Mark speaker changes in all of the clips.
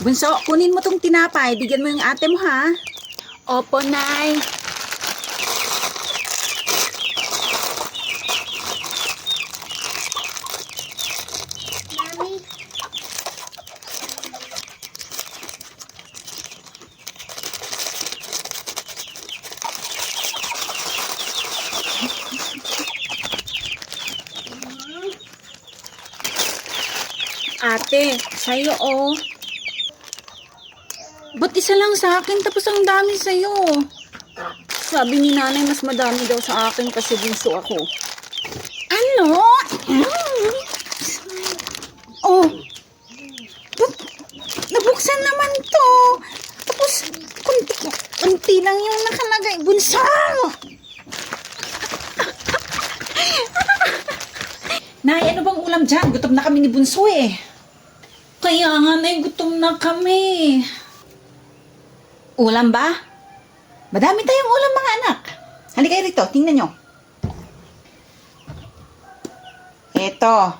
Speaker 1: Bunso, kunin mo tong tinapay. Bigyan mo yung ate mo, ha?
Speaker 2: Opo, Nay.
Speaker 3: Mami,
Speaker 1: Ate, sa'yo, oh. Ba't isa lang sa akin tapos ang dami sa'yo? Sabi ni nanay mas madami daw sa akin kasi bunso ako. Ano? Oh. Ba't nabuksan naman to? Tapos, kunti lang yung nakalagay. Bunso! Nay, ano bang ulam dyan? Gutom na kami ni Bunso eh. Kaya nga, Nay, gutom na kami. Ulam ba? Madami tayong ulam, mga anak. Halika kayo rito, tingnan nyo. Ito,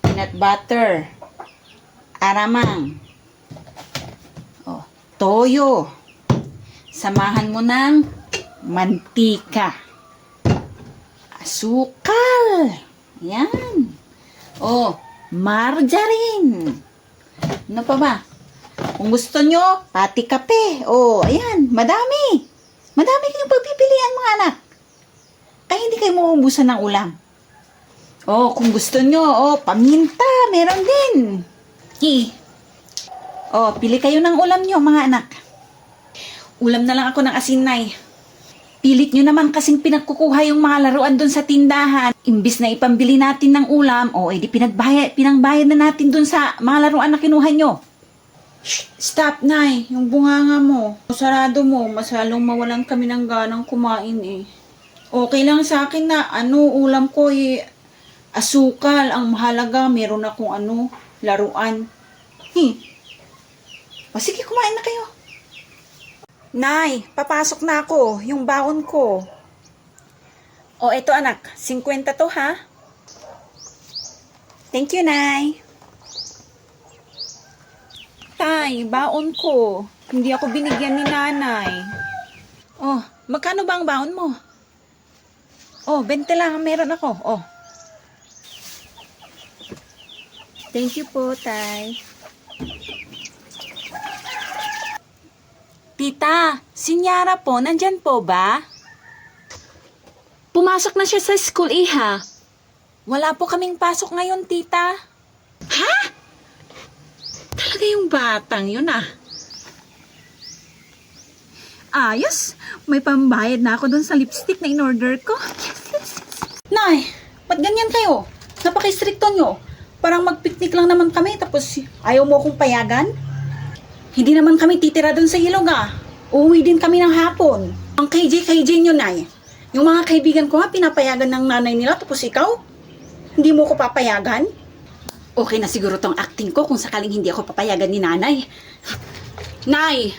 Speaker 1: peanut butter, aramang, oh, toyo, samahan mo ng mantika, asukal, yan, oh, margarine, ano pa ba? Kung gusto nyo, pati kape. Oh, ayan, madami. Madami kayong pagpipilian, mga anak. Kaya hindi kayo mauubusan ng ulam. Oh, kung gusto nyo, oh, paminta, meron din. Oh, pili kayo ng ulam nyo, mga anak. Ulam na lang ako ng asin, Nay. Pilit nyo naman kasing pinagkukuha yung mga laruan dun sa tindahan. Imbis na ipambili natin ng ulam, oh, edi pinangbayad na natin dun sa mga laruan na kinuha nyo. Stop, Nay. Yung bunganga mo. Sarado mo. Masalong mawalan kami ng ganang kumain eh. Okay lang sa akin na ulam ko eh. Asukal. Ang mahalaga, meron akong laruan. O sige, kumain na kayo. Nay, papasok na ako. Yung baon ko. O, eto anak. 50 to, ha? Thank you, Nay. Tay, baon ko. Hindi ako binigyan ni nanay. Oh, magkano ba ang baon mo? Oh, 20 lang ang meron ako. Oh. Thank you po, Tay. Tita, si Nyara po, nandyan po ba? Pumasok na siya sa school, iha. Wala po kaming pasok ngayon, tita. Ha? Talaga yung batang yun ah. Ayos, may pambayad na ako dun sa lipstick na in-order ko. Yes. Nay, ba't ganyan kayo? Napaka-stricto nyo. Parang mag-picnic lang naman kami tapos ayaw mo akong payagan? Hindi naman kami titira dun sa ilog ah. Uuwi din kami ng hapon. Ang KJ nyo, Nay. Yung mga kaibigan ko nga pinapayagan ng nanay nila tapos ikaw? Hindi mo ko papayagan? Okay na siguro tong acting ko kung sakaling hindi ako papayagan ni nanay. Nay!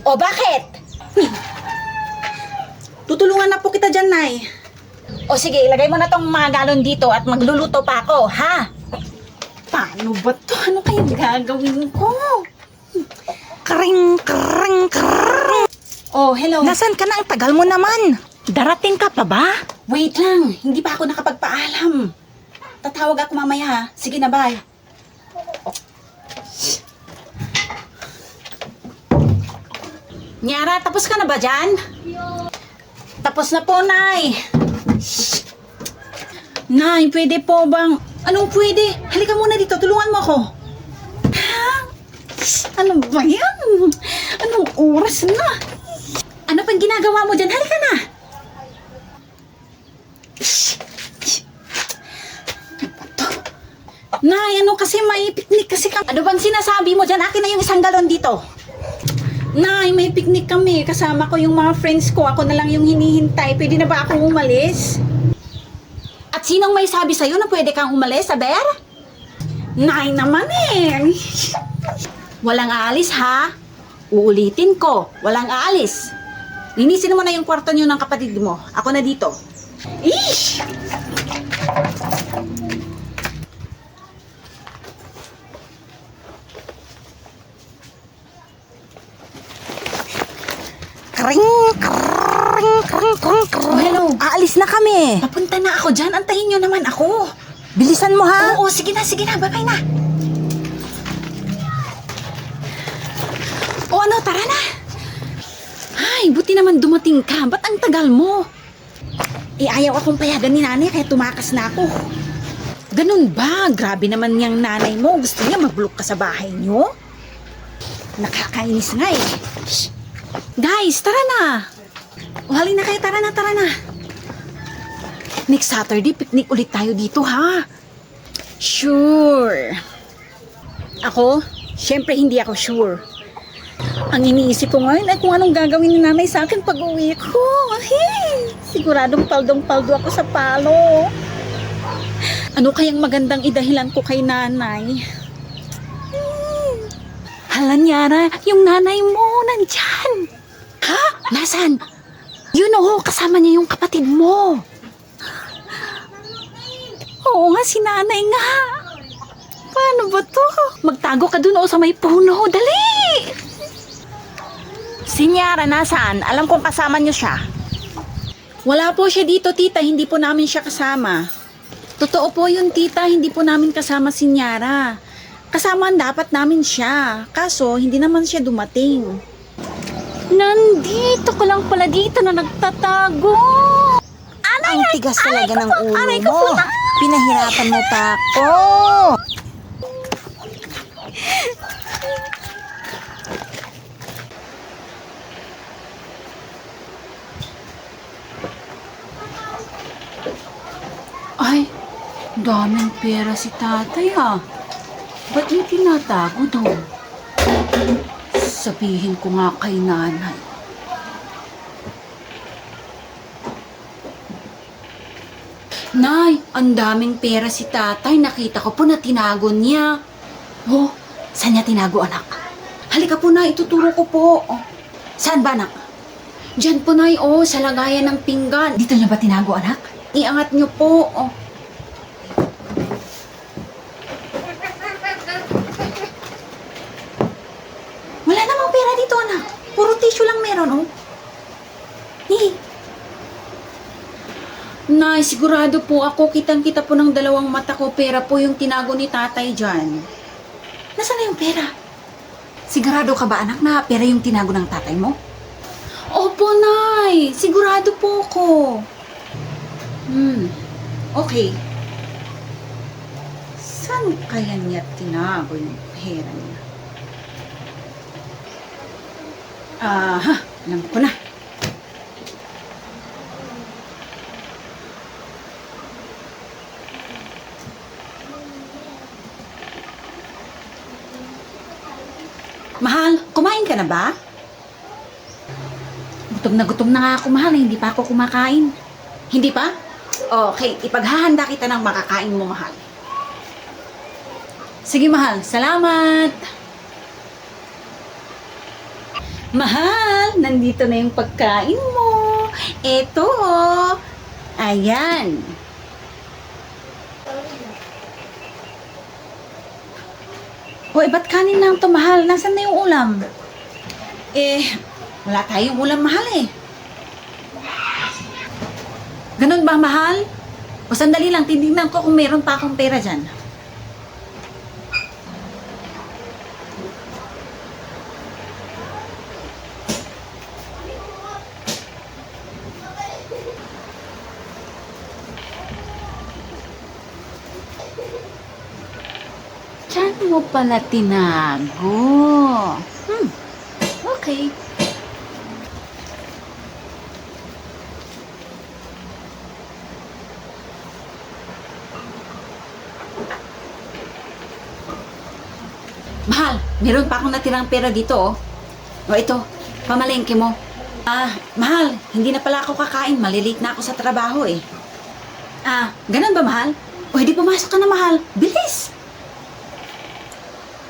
Speaker 1: O bakit? Tutulungan na po kita dyan, Nay. O sige, ilagay mo na tong mga galon dito at magluluto pa ako, ha? Paano ba to? Ano kayong gagawin ko?
Speaker 2: Kring.
Speaker 1: Oh, hello.
Speaker 2: Nasaan ka na? Ang tagal mo naman. Darating ka pa ba?
Speaker 1: Wait lang, hindi pa ako nakapagpaalam. Tatawag ako mamaya ha. Sige na, bye. Nyara, tapos ka na ba dyan? Tapos na po, Nay. Nay, pwede po bang... Anong pwede? Halika muna dito, tulungan mo ako. Ha? Ano ba yan? Anong oras na? Ano pang ginagawa mo dyan? Halika na. Nay, ano kasi may picnic kasi kami. Ano bang sinasabi mo dyan? Akin na yung isang galon dito. Nay, may picnic kami. Kasama ko yung mga friends ko. Ako na lang yung hinihintay. Pwede na ba akong umalis? At sinong may sabi sa'yo na pwede kang umalis, Aber? Nay naman eh. Walang aalis ha? Uulitin ko. Walang aalis. Linisin mo na yung kwarto nyo ng kapatid mo. Ako na dito. Ish!
Speaker 2: Kring, kring, kring, kring, kring.
Speaker 1: Oh, hello.
Speaker 2: Aalis na kami.
Speaker 1: Papunta na ako dyan. Antayin nyo naman ako.
Speaker 2: Bilisan mo ha.
Speaker 1: Oo, sige na. Bye-bye na. O ano, tara na. Ay, buti naman dumating ka. Ba't ang tagal mo? Ayaw akong payagan ni nanay kaya tumakas na ako. Ganun ba? Grabe naman niyang nanay mo. Gusto niya magbulok ka sa bahay niyo? Nakakainis nga eh. Shh. Guys, tara na. O, halina kayo. Tara na. Next Saturday, picnic ulit tayo dito, ha? Sure. Ako? Siyempre, hindi ako sure. Ang iniisip ko ngayon ay kung anong gagawin ni nanay sa akin pag uwi ko. Hey, siguradong paldong-paldo ako sa palo. Ano kayang magandang idahilan ko kay nanay? Hala, Nyara, yung nanay mo nandyan. Ha? Nasaan? You know, kasama niya yung kapatid mo. Oo nga, si nanay nga. Paano ba to? Magtago ka dun o sa may puno. Dali!
Speaker 2: Si Nyara nasaan? Alam kong kasama niyo siya.
Speaker 1: Wala po siya dito, tita. Hindi po namin siya kasama. Totoo po yun, tita. Hindi po namin kasama si Nyara. Kasamaan dapat namin siya. Kaso, hindi naman siya dumating. Nandito ka lang pala dito na nagtatago.
Speaker 2: Ang tigas talaga ng ulo
Speaker 1: aray ko
Speaker 2: mo.
Speaker 1: po na.
Speaker 2: Pinahirapan mo pa ako.
Speaker 1: Ay, daming pera si tatay ah. Ba't yung tinatago doon? Sabihin ko nga kay nanay. Nay, ang daming pera si tatay. Nakita ko po na tinago niya. Oh, saan niya tinago, anak? Halika po na, ituturo ko po. Oh, saan ba, anak? Diyan po, nay, oh, sa lagayan ng pinggan. Dito niya ba tinago, anak? Iangat niyo po, oh. Wala namang pera dito, anak. Puro tissue lang meron, oh. Nay, sigurado po ako, kitang-kita po ng dalawang mata ko, pera po yung tinago ni tatay dyan. Nasaan na yung pera? Sigurado ka ba, anak, na pera yung tinago ng tatay mo? Opo, Nay. Sigurado po ako. Okay. Saan kaya niya tinago yung pera niya? Alam ko na. Mahal, kumain ka na ba? Gutom na nga ako, mahal. Hindi pa ako kumakain. Hindi pa? Okay, ipaghahanda kita ng makakain mo, mahal. Sige, mahal. Salamat! Mahal, nandito na yung pagkain mo. Eto, oh. Ayan. Hoy, ba't kanin lang to, mahal? Nasaan na yung ulam? Wala tayong ulam, mahal eh. Ganun ba, mahal? O sandali lang, titignan ko kung meron pa akong pera dyan. Diyan mo pala tinago. Okay. Mahal, meron pa akong natirang pera dito, oh. O ito, pamalengke mo. Mahal, hindi na pala ako kakain. Malilate na ako sa trabaho, eh. Ganun ba, mahal? O, hindi pumasok ka na, mahal. Bilis!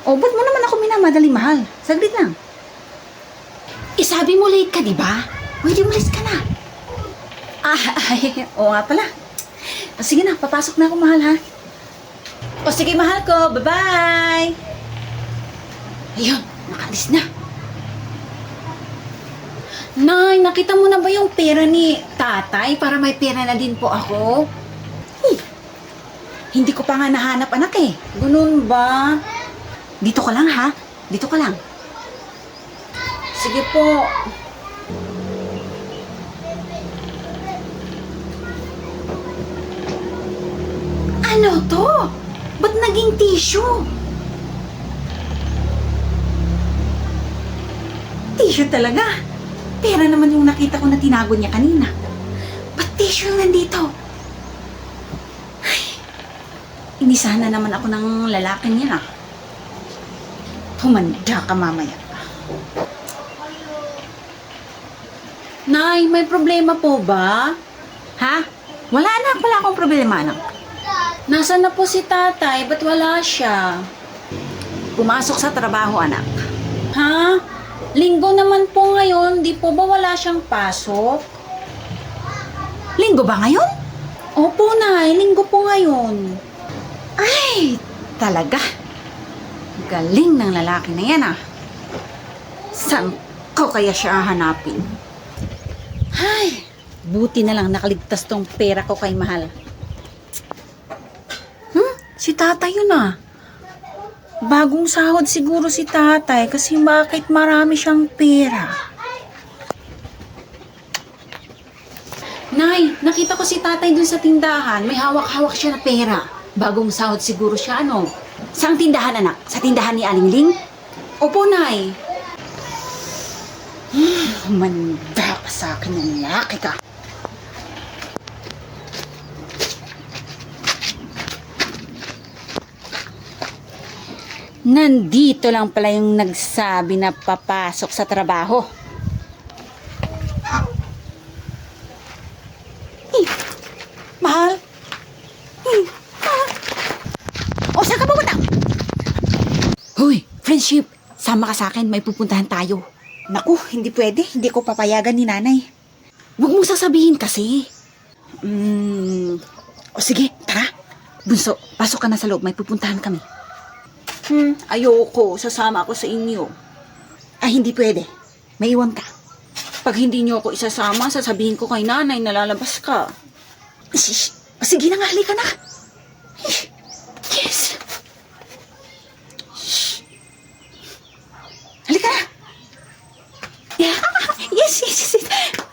Speaker 1: O, ba't mo naman ako minamadali, mahal? Saglit lang. Sabi mo late ka, di ba? O, hindi umalis ka na. Oo nga pala. O, sige na, papasok na ako, mahal, ha? O, sige, mahal ko. Bye-bye! Ayun, nakalis na. Nay, nakita mo na ba yung pera ni tatay para may pera na din po ako? Hindi ko pa nga nahanap anak eh. Ganun ba? Dito ka lang ha? Dito ka lang. Sige po. Ano to? Ba't naging tissue? Tissue talaga. Pera naman yung nakita ko na tinago niya kanina. Ba't tissue yung nandito? Ay, inisahan na naman ako ng lalaking yan ah. Humanda ka mamaya. Nay, may problema po ba? Ha? Wala anak, wala akong problema anak. Nasaan na po si tatay? Ba't wala siya? Pumasok sa trabaho anak. Ha? Linggo naman po ngayon, di po ba wala siyang pasok? Linggo ba ngayon? Opo, Nay. Linggo po ngayon. Ay, talaga. Galing ng lalaki na yan, ah. Saan ko kaya siya hanapin? Ay, buti na lang nakaligtas tong pera ko kay Mahal. Si tatay yun, ah. Bagong sahod siguro si tatay kasi bakit marami siyang pera. Nay, nakita ko si tatay dun sa tindahan. May hawak-hawak siya na pera. Bagong sahod siguro siya, ano? Saan tindahan, anak? Sa tindahan ni Aling Ling? Opo, Nay. Manda ka sa akin ng laki ka. Nandito lang pala yung nagsabi na papasok sa trabaho. Mahal? Mahal? O, saan ka pupunta? Hoy, friendship, sama ka sa akin, may pupuntahan tayo. Naku, hindi pwede, hindi ko papayagan ni nanay. Huwag mong sasabihin kasi. O sige, tara. Bunso, pasok ka na sa loob, may pupuntahan kami. Ayoko, sasama ako sa inyo. Ay, hindi pwede. May iwan ka. Pag hindi niyo ako isasama, sasabihin ko kay nanay na lalabas ka. Shh! Sige na nga, halika na. Yes! Shh! Halika na. Yeah. Yes.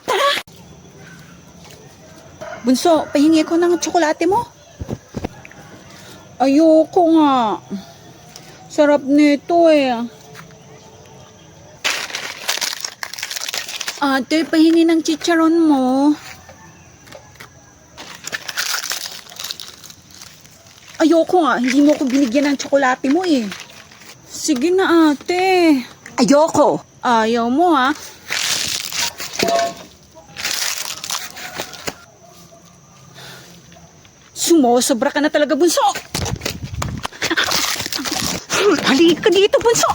Speaker 1: Tara. Bunso, pahingi ko ng tsokolate mo. Ayoko nga. Sarap nito eh. Ate, pahingi ng chicharon mo. Ayoko nga, hindi mo ko binigyan ng tsokolate mo eh. Sige na ate. Ayoko. Ayaw mo ha. Sumusobra ka na talaga, bunso. Halika dito, bunso.